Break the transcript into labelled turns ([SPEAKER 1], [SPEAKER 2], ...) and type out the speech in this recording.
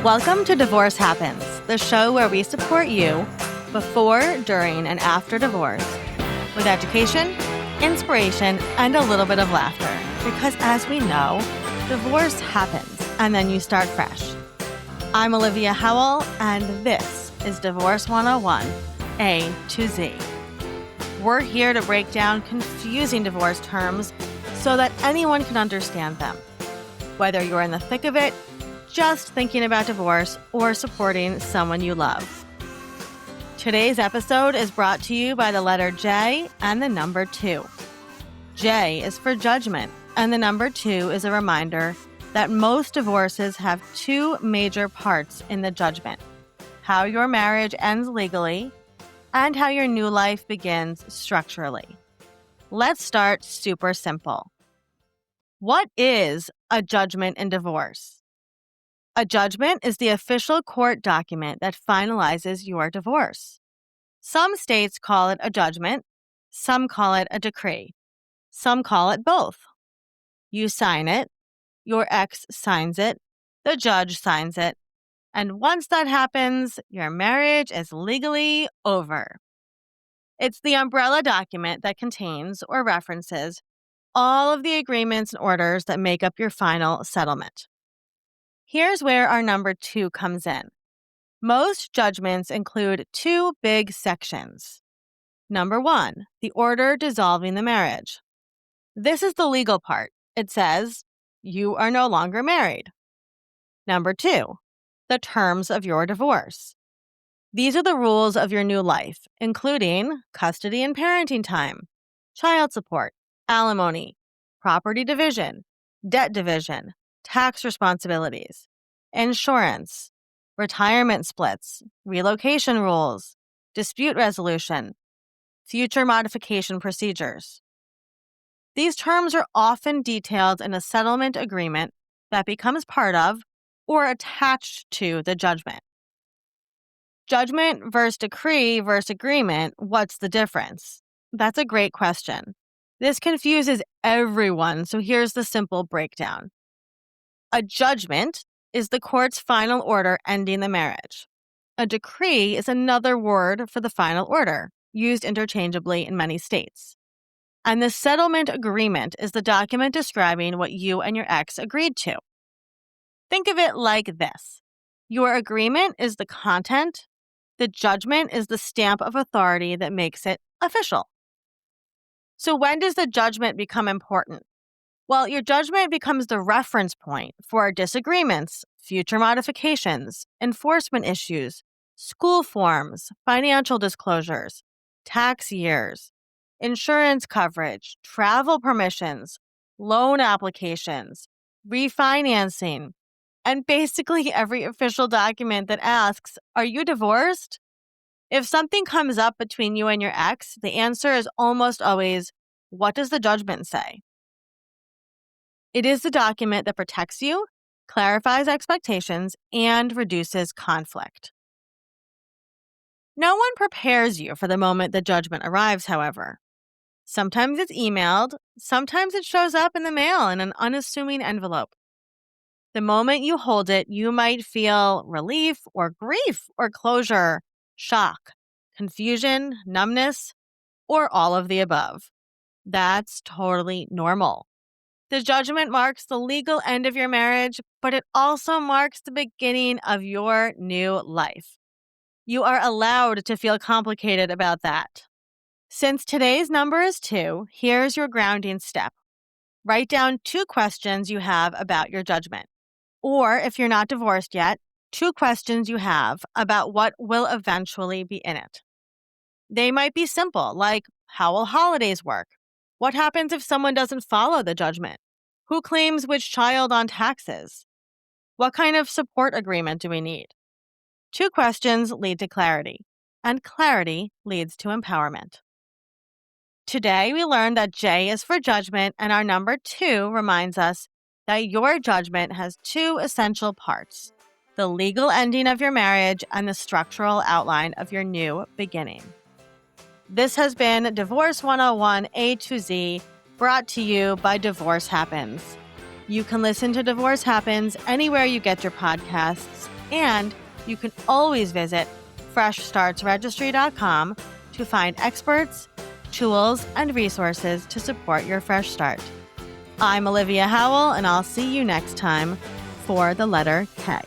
[SPEAKER 1] Welcome to Divorce Happens, the show where we support you before, during, and after divorce with education, inspiration, and a little bit of laughter. Because as we know, divorce happens and then you start fresh. I'm Olivia Howell, and this is Divorce 101, A to Z. We're here to break down confusing divorce terms so that anyone can understand them. Whether you're in the thick of it, just thinking about divorce, or supporting someone you love. Today's episode is brought to you by the letter J and the number 2. J is for judgment, and the number 2 is a reminder that most divorces have 2 major parts in the judgment: how your marriage ends legally and how your new life begins structurally. Let's start super simple. What is a judgment in divorce? A judgment is the official court document that finalizes your divorce. Some states call it a judgment, some call it a decree, some call it both. You sign it, your ex signs it, the judge signs it, and once that happens, your marriage is legally over. It's the umbrella document that contains or references all of the agreements and orders that make up your final settlement. Here's where our number 2 comes in. Most judgments include 2 big sections. Number 1, the order dissolving the marriage. This is the legal part. It says, you are no longer married. Number 2, the terms of your divorce. These are the rules of your new life, including custody and parenting time, child support, alimony, property division, debt division, tax responsibilities, insurance, retirement splits, relocation rules, dispute resolution, future modification procedures. These terms are often detailed in a settlement agreement that becomes part of or attached to the judgment. Judgment versus decree versus agreement, what's the difference? That's a great question. This confuses everyone, so here's the simple breakdown. A judgment is the court's final order ending the marriage. A decree is another word for the final order, used interchangeably in many states. And the settlement agreement is the document describing what you and your ex agreed to. Think of it like this. Your agreement is the content. The judgment is the stamp of authority that makes it official. So when does the judgment become important? Well, your judgment becomes the reference point for disagreements, future modifications, enforcement issues, school forms, financial disclosures, tax years, insurance coverage, travel permissions, loan applications, refinancing, and basically every official document that asks, are you divorced? If something comes up between you and your ex, the answer is almost always, what does the judgment say? It is the document that protects you, clarifies expectations, and reduces conflict. No one prepares you for the moment the judgment arrives, however. Sometimes it's emailed, sometimes it shows up in the mail in an unassuming envelope. The moment you hold it, you might feel relief or grief or closure, shock, confusion, numbness, or all of the above. That's totally normal. The judgment marks the legal end of your marriage, but it also marks the beginning of your new life. You are allowed to feel complicated about that. Since today's number is 2, here's your grounding step. Write down 2 questions you have about your judgment. Or if you're not divorced yet, 2 questions you have about what will eventually be in it. They might be simple, like, how will holidays work? What happens if someone doesn't follow the judgment? Who claims which child on taxes? What kind of support agreement do we need? 2 questions lead to clarity, and clarity leads to empowerment. Today, we learned that J is for judgment, and our number 2 reminds us that your judgment has 2 essential parts: the legal ending of your marriage and the structural outline of your new beginning. This has been Divorce 101 A to Z, brought to you by Divorce Happens. You can listen to Divorce Happens anywhere you get your podcasts, And you can always visit freshstartsregistry.com to find experts, tools, and resources to support your fresh start. I'm Olivia Howell, and I'll see you next time for the letter K.